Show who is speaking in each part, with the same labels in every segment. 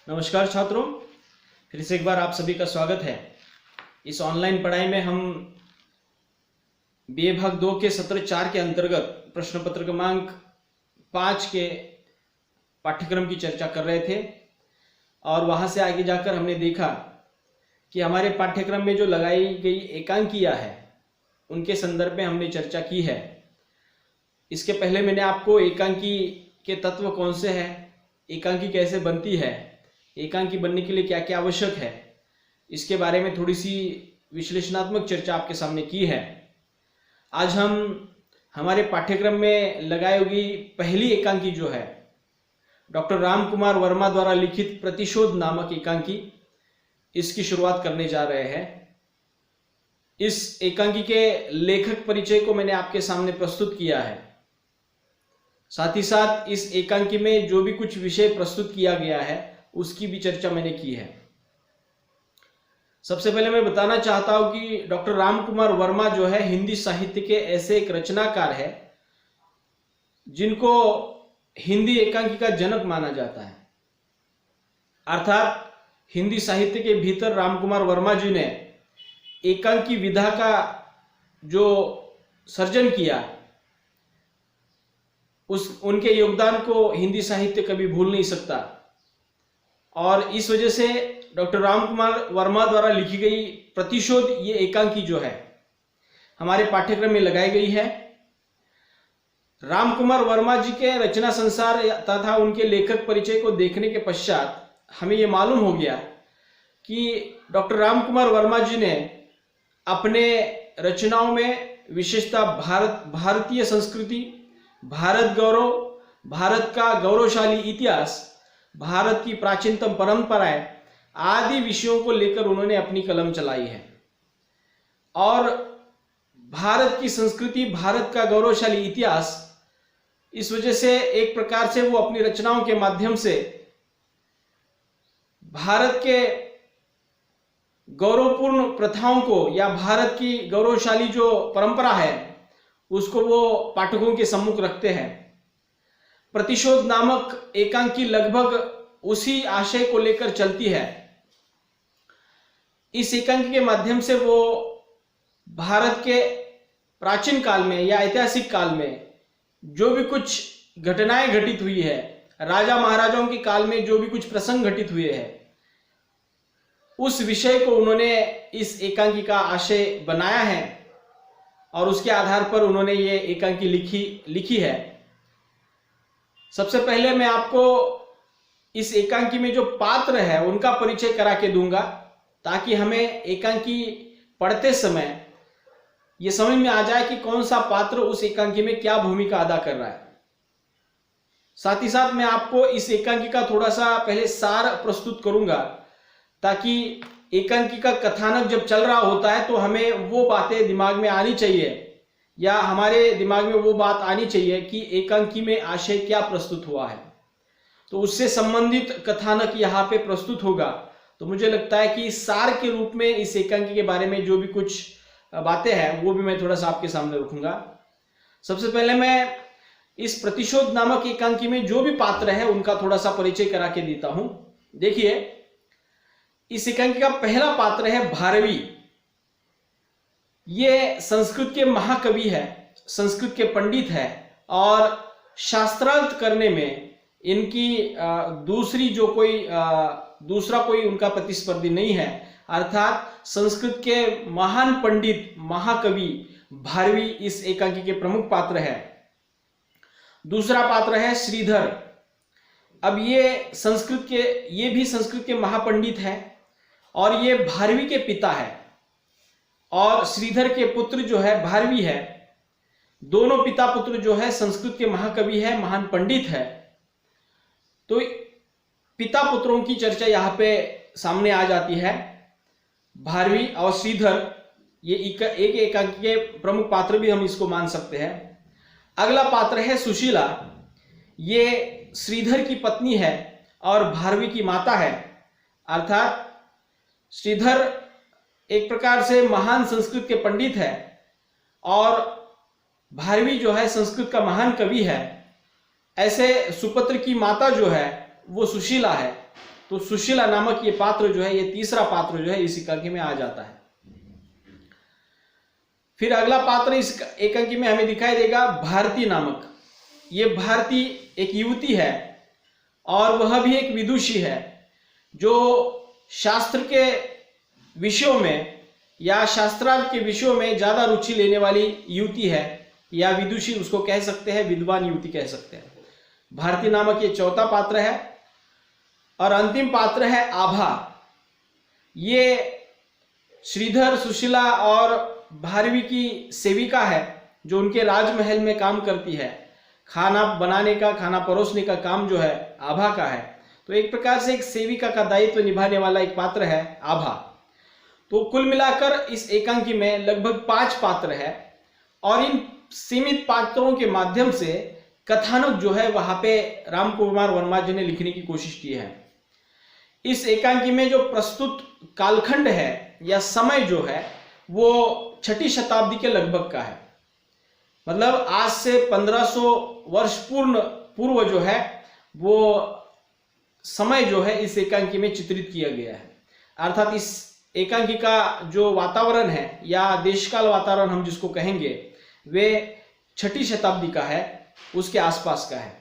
Speaker 1: नमस्कार छात्रों, फिर से एक बार आप सभी का स्वागत है। इस ऑनलाइन पढ़ाई में हम बीए भाग 2 के सत्र 4 के अंतर्गत प्रश्न पत्र क्रमांक 5 के पाठ्यक्रम की चर्चा कर रहे थे और वहां से आगे जाकर हमने देखा कि हमारे पाठ्यक्रम में जो लगाई गई एकांकियां है उनके संदर्भ में हमने चर्चा की है। इसके पहले मैंने आपको एकांकी के तत्व कौन से हैं, एकांकी कैसे बनती है, एकांकी बनने के लिए क्या क्या आवश्यक है, इसके बारे में थोड़ी सी विश्लेषणात्मक चर्चा आपके सामने की है। आज हम हमारे पाठ्यक्रम में लगाई हुई पहली एकांकी जो है डॉक्टर राम कुमार वर्मा द्वारा लिखित प्रतिशोध नामक एकांकी, इसकी शुरुआत करने जा रहे हैं। इस एकांकी के लेखक परिचय को मैंने आपके सामने प्रस्तुत किया है। साथ ही साथ इस एकांकी में जो भी कुछ विषय प्रस्तुत किया गया है उसकी भी चर्चा मैंने की है। सबसे पहले मैं बताना चाहता हूं कि डॉक्टर राम कुमार वर्मा जो है हिंदी साहित्य के ऐसे एक रचनाकार है जिनको हिंदी एकांकी का जनक माना जाता है। अर्थात हिंदी साहित्य के भीतर राम कुमार वर्मा जी ने एकांकी विधा का जो सर्जन किया, उनके योगदान को हिंदी साहित्य कभी भूल नहीं सकता। और इस वजह से डॉक्टर राम कुमार वर्मा द्वारा लिखी गई प्रतिशोध ये एकांकी जो है हमारे पाठ्यक्रम में लगाई गई है। राम कुमार वर्मा जी के रचना संसार तथा उनके लेखक परिचय को देखने के पश्चात हमें ये मालूम हो गया कि डॉक्टर राम कुमार वर्मा जी ने अपने रचनाओं में विशेषतः भारतीय संस्कृति, भारत गौरव, भारत का गौरवशाली इतिहास, भारत की प्राचीनतम परंपराएं आदि विषयों को लेकर उन्होंने अपनी कलम चलाई है। और भारत की संस्कृति, भारत का गौरवशाली इतिहास, इस वजह से एक प्रकार से वो अपनी रचनाओं के माध्यम से भारत के गौरवपूर्ण प्रथाओं को या भारत की गौरवशाली जो परंपरा है उसको वो पाठकों के सम्मुख रखते हैं। प्रतिशोध नामक एकांकी लगभग उसी आशय को लेकर चलती है। इस एकांकी के माध्यम से वो भारत के प्राचीन काल में या ऐतिहासिक काल में जो भी कुछ घटनाएं घटित हुई है, राजा महाराजाओं के काल में जो भी कुछ प्रसंग घटित हुए हैं, उस विषय को उन्होंने इस एकांकी का आशय बनाया है और उसके आधार पर उन्होंने ये एकांकी लिखी है। सबसे पहले मैं आपको इस एकांकी में जो पात्र है उनका परिचय करा के दूंगा ताकि हमें एकांकी पढ़ते समय यह समझ में आ जाए कि कौन सा पात्र उस एकांकी में क्या भूमिका अदा कर रहा है। साथ ही साथ मैं आपको इस एकांकी का थोड़ा सा पहले सार प्रस्तुत करूंगा ताकि एकांकी का कथानक जब चल रहा होता है तो हमें वो बातें दिमाग में आनी चाहिए या हमारे दिमाग में वो बात आनी चाहिए कि एकांकी में आशय क्या प्रस्तुत हुआ है, तो उससे संबंधित कथानक यहाँ पे प्रस्तुत होगा। तो मुझे लगता है कि सार के रूप में इस एकांकी के बारे में जो भी कुछ बातें हैं वो भी मैं थोड़ा सा आपके सामने रखूंगा। सबसे पहले मैं इस प्रतिशोध नामक एकांकी में जो भी पात्र है उनका थोड़ा सा परिचय करा के देता हूं। देखिए, इस एकांकी का पहला पात्र है भारवी। ये संस्कृत के महाकवि है, संस्कृत के पंडित है और शास्त्रार्थ करने में इनकी दूसरा कोई उनका प्रतिस्पर्धी नहीं है। अर्थात संस्कृत के महान पंडित, महाकवि भारवी इस एकांकी के प्रमुख पात्र है। दूसरा पात्र है श्रीधर। अब ये भी संस्कृत के महापंडित है और ये भारवी के पिता है और श्रीधर के पुत्र जो है भारवी है। दोनों पिता पुत्र जो है संस्कृत के महाकवि है, महान पंडित है। तो पिता पुत्रों की चर्चा यहां पे सामने आ जाती है। भारवी और श्रीधर ये एक एकांकी के प्रमुख पात्र भी हम इसको मान सकते हैं। अगला पात्र है सुशीला। ये श्रीधर की पत्नी है और भारवी की माता है। अर्थात श्रीधर एक प्रकार से महान संस्कृत के पंडित है और भारवी जो है संस्कृत का महान कवि है। ऐसे सुपत्र की माता जो है वो सुशीला है तो सुशीला नामक ये पात्र जो है, ये तीसरा पात्र जो है इस एकांकी में आ जाता है। फिर अगला पात्र इस एकांकी में हमें दिखाई देगा भारती नामक। ये भारती एक युवती है और वह भी एक विदुषी है, जो शास्त्र के विषयों में या शास्त्रार्थ के विषयों में ज्यादा रुचि लेने वाली युवती है, या विदुषी उसको कह सकते हैं, विद्वान युवती कह सकते हैं। भारती नामक ये चौथा पात्र है। और अंतिम पात्र है आभा। ये श्रीधर, सुशीला और भारवी की सेविका है, जो उनके राजमहल में काम करती है। खाना बनाने का, खाना परोसने का काम जो है आभा का है। तो एक प्रकार से एक सेविका का दायित्व निभाने वाला एक पात्र है आभा। तो कुल मिलाकर इस एकांकी में लगभग 5 पात्र है और इन सीमित पात्रों के माध्यम से कथानक जो है वहां पे रामकुमार वर्मा जी ने लिखने की कोशिश की है। इस एकांकी में जो प्रस्तुत कालखंड है या समय जो है वो 6ठी शताब्दी के लगभग का है। मतलब आज से 1500 वर्ष पूर्व जो है वो समय जो है इस एकांकी में चित्रित किया गया है। अर्थात इस एकांकी का जो वातावरण है या देशकाल वातावरण हम जिसको कहेंगे, वे 6ठी शताब्दी का है, उसके आसपास का है।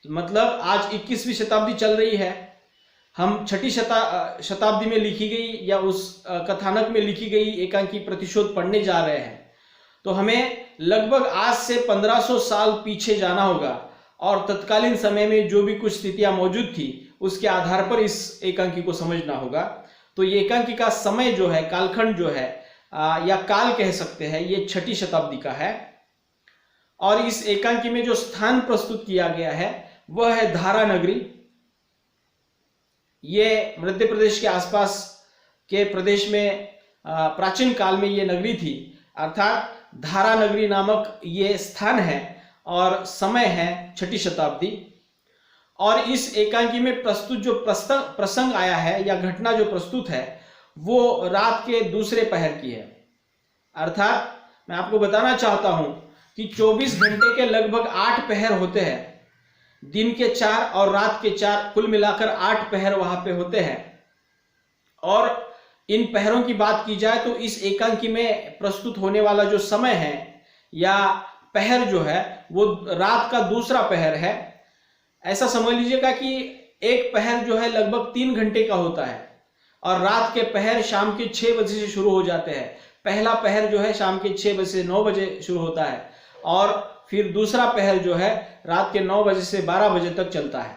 Speaker 1: मतलब आज 21वीं शताब्दी चल रही है, हम 6ठी शताब्दी में लिखी गई या उस कथानक में लिखी गई एकांकी प्रतिशोध पढ़ने जा रहे हैं। तो हमें लगभग आज से 1500 साल पीछे जाना होगा और तत्कालीन समय में जो भी कुछ स्थितियां मौजूद थी उसके आधार पर इस एकांकी को समझना होगा। तो ये एकांकी का समय जो है, कालखंड जो है या काल कह सकते हैं, ये 6ठी शताब्दी का है। और इस एकांकी में जो स्थान प्रस्तुत किया गया है वह है धारा नगरी। ये मध्य प्रदेश के आसपास के प्रदेश में प्राचीन काल में ये नगरी थी, अर्थात धारा नगरी नामक ये स्थान है और समय है 6ठी शताब्दी। और इस एकांकी में प्रस्तुत जो प्रसंग आया है या घटना जो प्रस्तुत है वो रात के दूसरे पहर की है। अर्थात मैं आपको बताना चाहता हूं कि 24 घंटे के लगभग 8 पहर होते हैं। दिन के 4 और रात के 4, कुल मिलाकर 8 पहर वहां पे होते हैं। और इन पहरों की बात की जाए तो इस एकांकी में प्रस्तुत होने वाला जो समय है या पहर जो है वो रात का दूसरा पहर है। ऐसा समझ लीजिएगा कि एक पहर जो है लगभग 3 घंटे का होता है और रात के पहर शाम के 6 बजे से शुरू हो जाते हैं। पहला पहर जो है शाम के 6 बजे से 9 बजे शुरू होता है और फिर दूसरा पहर जो है रात के 9 बजे से 12 बजे तक चलता है।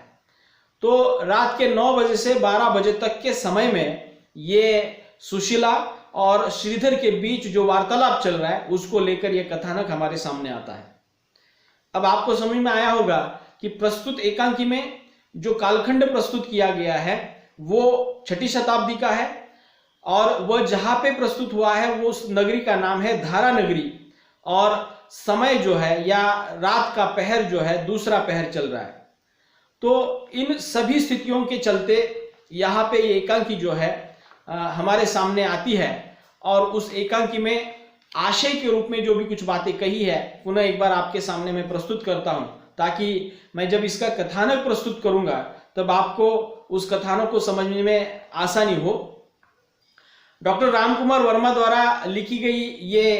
Speaker 1: तो रात के 9 बजे से 12 बजे तक के समय में ये सुशीला और श्रीधर के बीच जो वार्तालाप चल रहा है उसको लेकर यह कथानक हमारे सामने आता है। अब आपको समझ में आया होगा कि प्रस्तुत एकांकी में जो कालखंड प्रस्तुत किया गया है वो 6ठी शताब्दी का है और वह जहां पे प्रस्तुत हुआ है वो उस नगरी का नाम है धारा नगरी और समय जो है या रात का पहर जो है दूसरा पहर चल रहा है। तो इन सभी स्थितियों के चलते यहाँ पे ये एकांकी जो है हमारे सामने आती है और उस एकांकी में आशय के रूप में जो भी कुछ बातें कही है पुनः एक बार आपके सामने मैं प्रस्तुत करता हूं, ताकि मैं जब इसका कथानक प्रस्तुत करूंगा तब आपको उस कथानक को समझने में आसानी हो। डॉक्टर रामकुमार वर्मा द्वारा लिखी गई ये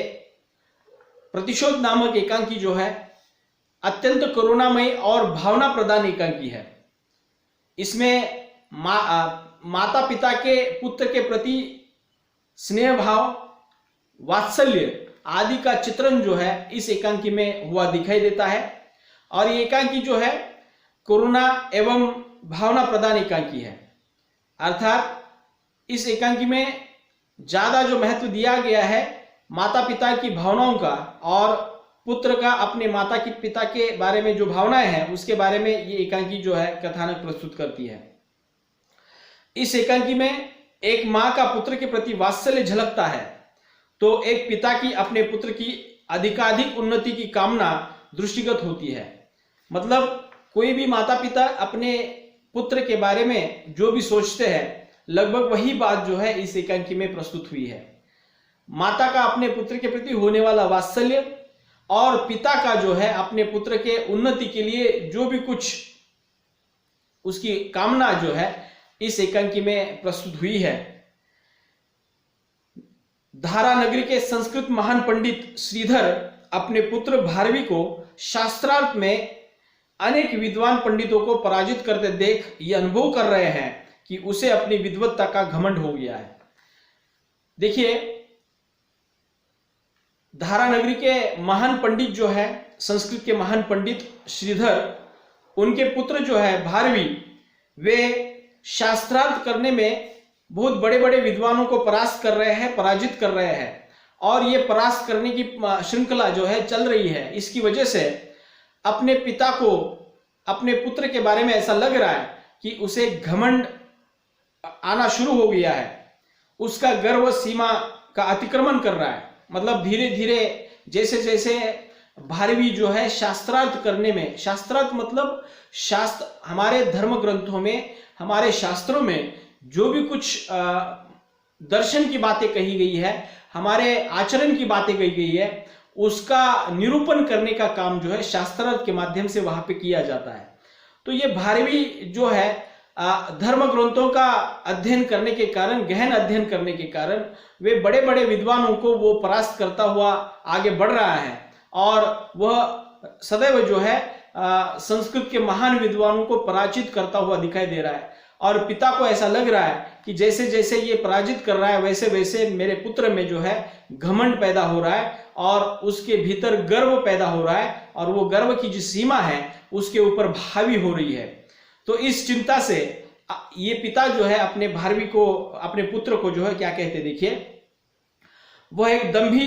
Speaker 1: प्रतिशोध नामक एकांकी जो है अत्यंत करुणामयी और भावना प्रदान एकांकी है। इसमें माता पिता के पुत्र के प्रति स्नेह भाव, वात्सल्य आदि का चित्रण जो है इस एकांकी में हुआ दिखाई देता है। और ये एकांकी जो है करुणा एवं भावना प्रदान एकांकी है। अर्थात इस एकांकी में ज्यादा जो महत्व दिया गया है माता पिता की भावनाओं का और पुत्र का अपने माता की पिता के बारे में जो भावनाएं हैं उसके बारे में ये एकांकी जो है कथानक प्रस्तुत करती है। इस एकांकी में एक मां का पुत्र के प्रति वात्सल्य झलकता है तो एक पिता की अपने पुत्र की अधिकाधिक उन्नति की कामना दृष्टिगत होती है। मतलब कोई भी माता पिता अपने पुत्र के बारे में जो भी सोचते हैं लगभग वही बात जो है इस एकांकी में प्रस्तुत हुई है। माता का अपने पुत्र के प्रति होने वाला वात्सल्य और पिता का जो है अपने पुत्र के उन्नति के लिए जो भी कुछ उसकी कामना जो है इस एकांकी में प्रस्तुत हुई है। धारा नगरी के संस्कृत महान पंडित श्रीधर अपने पुत्र भारवी को शास्त्रार्थ में अनेक विद्वान पंडितों को पराजित करते देख ये अनुभव कर रहे हैं कि उसे अपनी विद्वत्ता का घमंड हो गया है। देखिए, धारा नगरी के महान पंडित जो है, संस्कृत के महान पंडित श्रीधर, उनके पुत्र जो है भारवी, वे शास्त्रार्थ करने में बहुत बड़े बड़े विद्वानों को परास्त कर रहे हैं, पराजित कर रहे हैं। और ये परास्त करने की श्रृंखला जो है चल रही है। इसकी वजह से अपने पिता को अपने पुत्र के बारे में ऐसा लग रहा है कि उसे घमंड आना शुरू हो गया है, उसका गर्व सीमा का अतिक्रमण कर रहा है। मतलब धीरे धीरे जैसे जैसे भारवी जो है शास्त्रार्थ करने में, शास्त्रार्थ मतलब शास्त्र, हमारे धर्म ग्रंथों में, हमारे शास्त्रों में जो भी कुछ दर्शन की बातें कही गई है, हमारे आचरण की बातें कही गई है, उसका निरूपण करने का काम जो है शास्त्रार्थ के माध्यम से वहां पे किया जाता है। तो ये भारवी जो है धर्म ग्रंथों का अध्ययन करने के कारण, गहन अध्ययन करने के कारण, वे बड़े बड़े विद्वानों को वो परास्त करता हुआ आगे बढ़ रहा है। और वह सदैव जो है संस्कृत के महान विद्वानों को पराजित करता हुआ दिखाई दे रहा है। और पिता को ऐसा लग रहा है कि जैसे जैसे ये पराजित कर रहा है, वैसे वैसे मेरे पुत्र में जो है घमंड पैदा हो रहा है और उसके भीतर गर्व पैदा हो रहा है, और वो गर्व की जो सीमा है उसके ऊपर हावी हो रही है। तो इस चिंता से ये पिता जो है अपने भारवी को, अपने पुत्र को जो है क्या कहते, देखिए, वह एक दंभी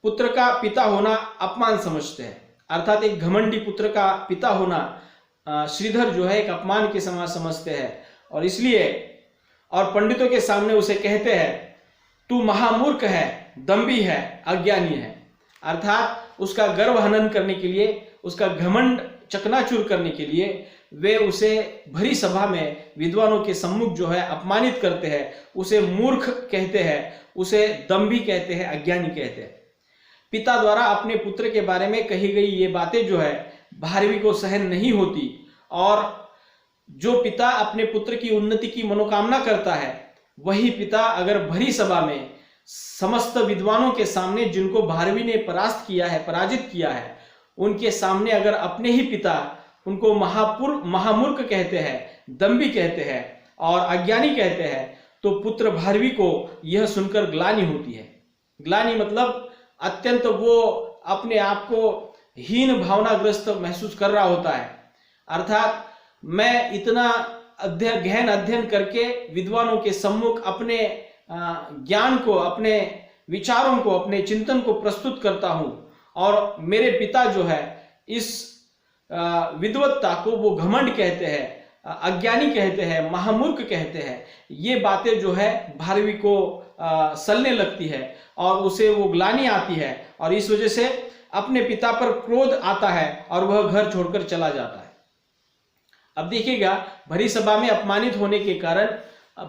Speaker 1: पुत्र का पिता होना अपमान समझते हैं। अर्थात एक घमंडी पुत्र का पिता होना श्रीधर जो है एक अपमान के समान समझते हैं। और इसलिए, और पंडितों के सामने उसे कहते हैं, तू महामूर्ख है, दंभी है, अज्ञानी है। अर्थात उसका गर्व हनन करने के लिए, उसका घमंड चकनाचूर करने के लिए वे उसे भरी सभा में विद्वानों के सम्मुख जो है अपमानित करते हैं, उसे मूर्ख कहते हैं, उसे दंभी कहते हैं, अज्ञानी कहते हैं। पिता द्वारा अपने पुत्र के बारे में कही गई ये बातें जो है भारवी को सहन नहीं होती। और जो पिता अपने पुत्र की उन्नति की मनोकामना करता है, वही पिता अगर भरी सभा में समस्त विद्वानों के सामने, जिनको भारवी ने परास्त किया है, पराजित किया है, उनके सामने अगर अपने ही पिता उनको महामूर्ख कहते हैं, दंभी कहते हैं और अज्ञानी कहते हैं, तो पुत्र भारवी को यह सुनकर ग्लानि होती है। ग्लानि मतलब अत्यंत वो अपने आप को हीन भावनाग्रस्त महसूस कर रहा होता है। अर्थात मैं इतना गहन अध्ययन करके विद्वानों के सम्मुख अपने ज्ञान को, अपने विचारों को, अपने चिंतन को प्रस्तुत करता हूं, और मेरे पिता जो है इस विद्वत्ता को वो घमंड कहते हैं, अज्ञानी कहते हैं, महामूर्ख कहते हैं। ये बातें जो है भारवी को सलने लगती है और उसे वो ग्लानि आती है, और इस वजह से अपने पिता पर क्रोध आता है और वह घर छोड़कर चला जाता है। अब देखिएगा, भरी सभा में अपमानित होने के कारण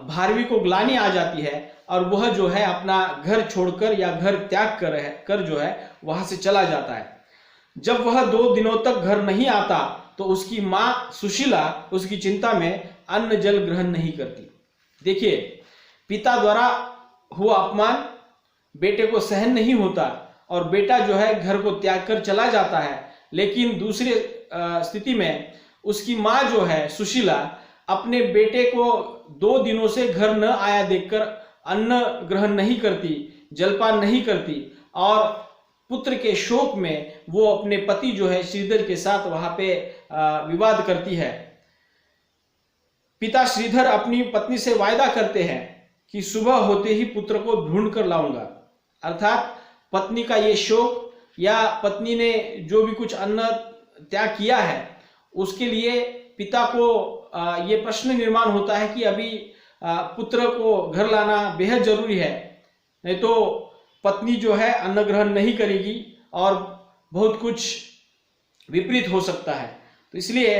Speaker 1: भारवी को ग्लानि आ जाती है और वह जो है अपना घर छोड़कर या घर त्याग कर जो है वहां से चला जाता है। जब वह 2 दिनों तक घर नहीं आता तो उसकी मां सुशीला उसकी चिंता में अन्न जल ग्रहण नहीं करती। देखिए, पिता द्वारा हुआ अपमान बेटे को सहन नहीं होता और बेटा जो है घर को त्याग कर चला जाता है। लेकिन दूसरी स्थिति में उसकी मां जो है सुशीला अपने बेटे को 2 दिनों से घर न आया देखकर अन्न ग्रहण नहीं करती, जलपान नहीं करती, और पुत्र के शोक में वो अपने पति जो है श्रीधर के साथ वहां पे विवाद करती है। पिता श्रीधर अपनी पत्नी से वायदा करते हैं कि सुबह होते ही पुत्र को ढूंढ कर लाऊंगा। अर्थात पत्नी का ये शोक, या पत्नी ने जो भी कुछ अन्न त्याग किया है, उसके लिए पिता को ये प्रश्न निर्माण होता है कि अभी पुत्र को घर लाना बेहद जरूरी है, नहीं तो पत्नी जो है अन्न ग्रहण नहीं करेगी और बहुत कुछ विपरीत हो सकता है। तो इसलिए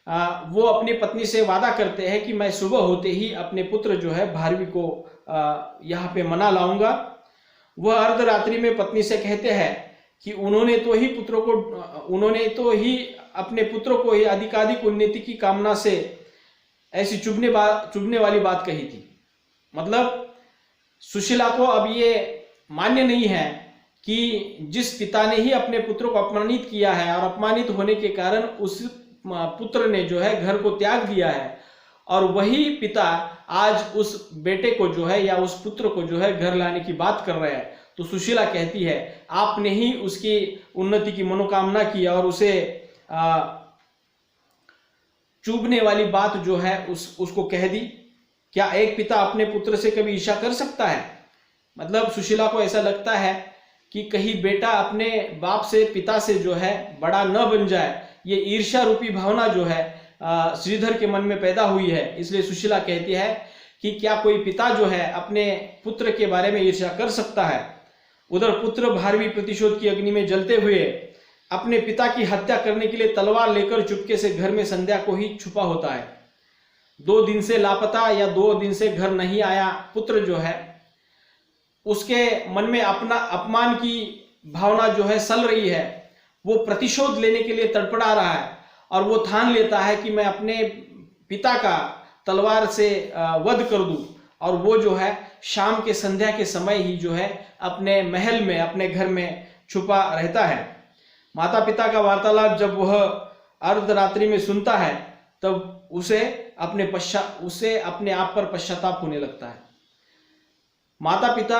Speaker 1: वो अपनी पत्नी से वादा करते हैं कि मैं सुबह होते ही अपने पुत्र जो है भारवी को यहाँ पे मना लाऊंगा। वह अर्धरात्रि में पत्नी से कहते हैं कि उन्होंने तो ही अपने पुत्र को ही अधिकाधिक उन्नति की कामना से ऐसी चुभने वाली बात कही थी। मतलब सुशीला को अब ये मान्य नहीं है कि जिस पिता ने ही अपने पुत्र को अपमानित किया है और अपमानित होने के कारण उस पुत्र ने जो है घर को त्याग दिया है, और वही पिता आज उस बेटे को जो है या उस पुत्र को जो है घर लाने की बात कर रहा है। तो सुशीला कहती है आपने ही उसकी उन्नति की मनोकामना की और उसे चुभने वाली बात जो है उसको कह दी। क्या एक पिता अपने पुत्र से कभी ईर्ष्या कर सकता है? मतलब सुशीला को ऐसा लगता है कि कहीं बेटा अपने बाप से, पिता से जो है बड़ा न बन जाए। ये ईर्ष्या रूपी भावना जो है श्रीधर के मन में पैदा हुई है। इसलिए सुशीला कहती है कि क्या कोई पिता जो है अपने पुत्र के बारे में ईर्ष्या कर सकता है? उधर पुत्र भारवी प्रतिशोध की अग्नि में जलते हुए अपने पिता की हत्या करने के लिए तलवार लेकर चुपके से घर में संध्या को ही छुपा होता है। 2 दिन से लापता या 2 दिन से घर नहीं आया पुत्र जो है, उसके मन में अपना अपमान की भावना जो है सल रही है। वो प्रतिशोध लेने के लिए तड़पड़ा रहा है और वो ठान लेता है कि मैं अपने पिता का तलवार से वध कर दूं। और वो जो है शाम के संध्या के समय ही जो है अपने महल में, अपने घर में छुपा रहता है। माता पिता का वार्तालाप जब वह अर्धरात्रि में सुनता है तब उसे अपने आप पर पश्चाताप होने लगता है। माता पिता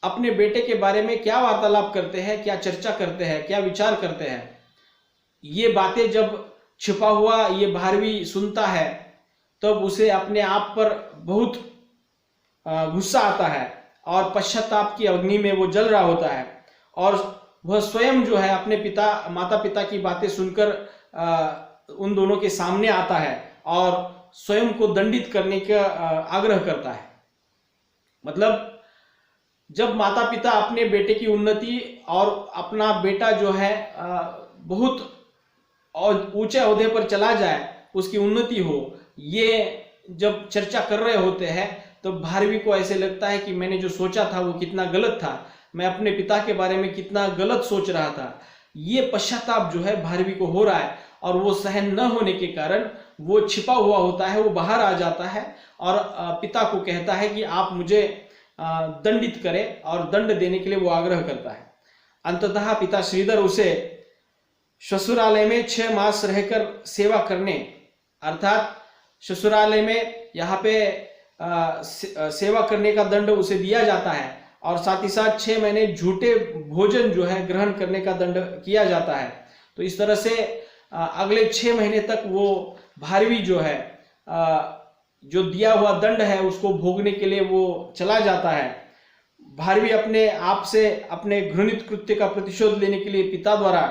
Speaker 1: अपने बेटे के बारे में क्या वार्तालाप करते हैं, क्या चर्चा करते हैं, क्या विचार करते हैं, ये बातें जब छिपा हुआ ये भारवी सुनता है तब उसे अपने आप पर बहुत गुस्सा आता है और पश्चाताप की अग्नि में वो जल रहा होता है। और वह स्वयं जो है अपने माता पिता की बातें सुनकर उन दोनों के सामने आता है और स्वयं को दंडित करने का आग्रह करता है। मतलब जब माता पिता अपने बेटे की उन्नति और अपना बेटा जो है बहुत ऊंचे ओहदे पर चला जाए, उसकी उन्नति हो, ये जब चर्चा कर रहे होते हैं तो भारवी को ऐसे लगता है कि मैंने जो सोचा था वो कितना गलत था, मैं अपने पिता के बारे में कितना गलत सोच रहा था। ये पश्चाताप जो है भारवी को हो रहा है और वो सहन न होने के कारण वो छिपा हुआ होता है, वो बाहर आ जाता है और पिता को कहता है कि आप मुझे दंडित करें, और दंड देने के लिए वो आग्रह करता है। अंततः पिता श्रीधर उसे ससुरालय में 6 मास रहकर सेवा करने, अर्थात ससुरालय में यहाँ पे सेवा करने का दंड उसे दिया जाता है और साथ ही साथ 6 महीने झूठे भोजन जो है ग्रहण करने का दंड किया जाता है। तो इस तरह से अगले 6 महीने तक वो भारवी जो है जो दिया हुआ दंड है उसको भोगने के लिए वो चला जाता है। भारवी अपने आप से अपने घृणित कृत्य का प्रतिशोध लेने के लिए पिता द्वारा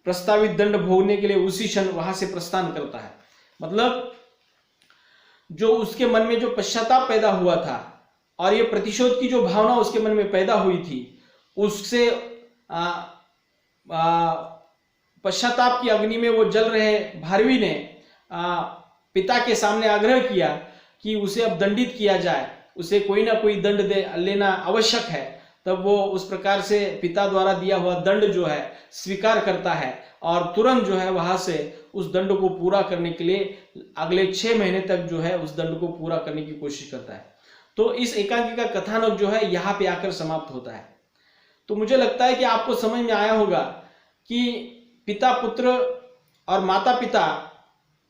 Speaker 1: प्रस्तावित दंड भोगने के लिए उसी क्षण वहां से प्रस्थान करता है। मतलब जो उसके मन में जो पश्चाताप पैदा हुआ था और ये प्रतिशोध की जो भावना उसके मन में पैदा हुई थी, उससे पश्चाताप की अग्नि में वो जल रहे भारवी ने पिता के सामने आग्रह किया कि उसे अब दंडित किया जाए, उसे कोई ना कोई दंड लेना आवश्यक है। तब वो उस प्रकार से पिता द्वारा दिया हुआ दंड जो है स्वीकार करता है और तुरंत जो है वहां से उस दंड को पूरा करने के लिए अगले 6 महीने तक जो है उस दंड को पूरा करने की कोशिश करता है। तो इस एकांकी का कथानक जो है यहाँ पे आकर समाप्त होता है। तो मुझे लगता है कि आपको समझ में आया होगा कि पिता पुत्र और माता पिता,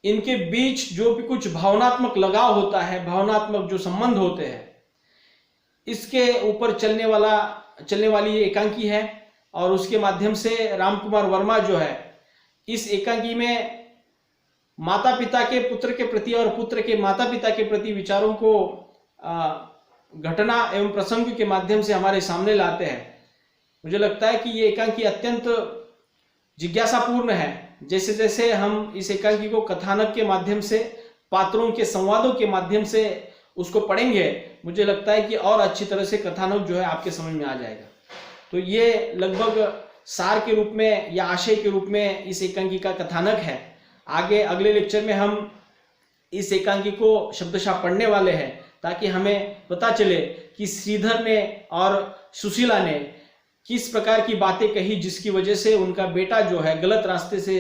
Speaker 1: इनके बीच जो भी कुछ भावनात्मक लगाव होता है, भावनात्मक जो संबंध होते हैं, इसके ऊपर चलने वाली ये एकांकी है। और उसके माध्यम से रामकुमार वर्मा जो है इस एकांकी में माता पिता के पुत्र के प्रति और पुत्र के माता पिता के प्रति विचारों को घटना एवं प्रसंग के माध्यम से हमारे सामने लाते हैं। मुझे लगता है कि ये एकांकी अत्यंत जिज्ञासापूर्ण है। जैसे जैसे हम इस एकांकी को कथानक के माध्यम से, पात्रों के संवादों के माध्यम से उसको पढ़ेंगे, मुझे लगता है कि और अच्छी तरह से कथानक जो है आपके समझ में आ जाएगा। तो ये लगभग सार के रूप में या आशय के रूप में इस एकांकी का कथानक है। आगे अगले लेक्चर में हम इस एकांकी को शब्दशः पढ़ने वाले हैं ताकि हमें पता चले कि श्रीधर ने और सुशीला ने किस प्रकार की बातें कही जिसकी वजह से उनका बेटा जो है गलत रास्ते से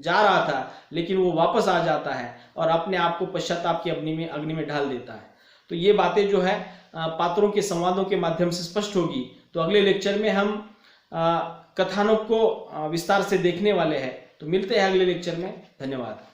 Speaker 1: जा रहा था, लेकिन वो वापस आ जाता है और अपने आप को पश्चाताप की अग्नि में ढाल देता है। तो ये बातें जो है पात्रों के संवादों के माध्यम से स्पष्ट होगी। तो अगले लेक्चर में हम कथानक को विस्तार से देखने वाले हैं। तो मिलते हैं अगले लेक्चर में। धन्यवाद।